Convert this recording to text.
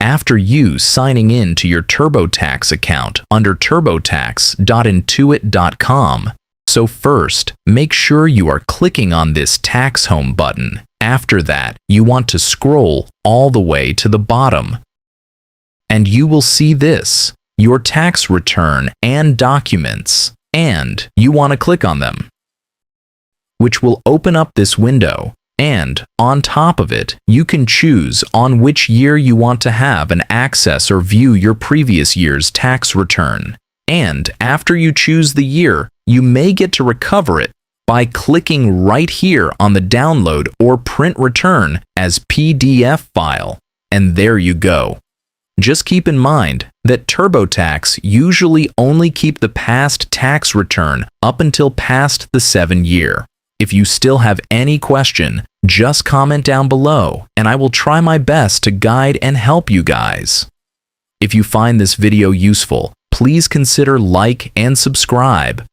after you signing in to your TurboTax account under turbotax.intuit.com. So first, make sure you are clicking on this Tax Home button. After that, you want to scroll all the way to the bottom. And you will see this, your tax return and documents, and you want to click on them, which will open up this window. And on top of it, you can choose on which year you want to have an access or view your previous year's tax return. And after you choose the year, you may get to recover it by clicking right here on the download or print return as PDF file. And there you go. Just keep in mind that TurboTax usually only keep the past tax return up until past the 7-year. If you still have any question, just comment down below and I will try my best to guide and help you guys. If you find this video useful, please consider like and subscribe.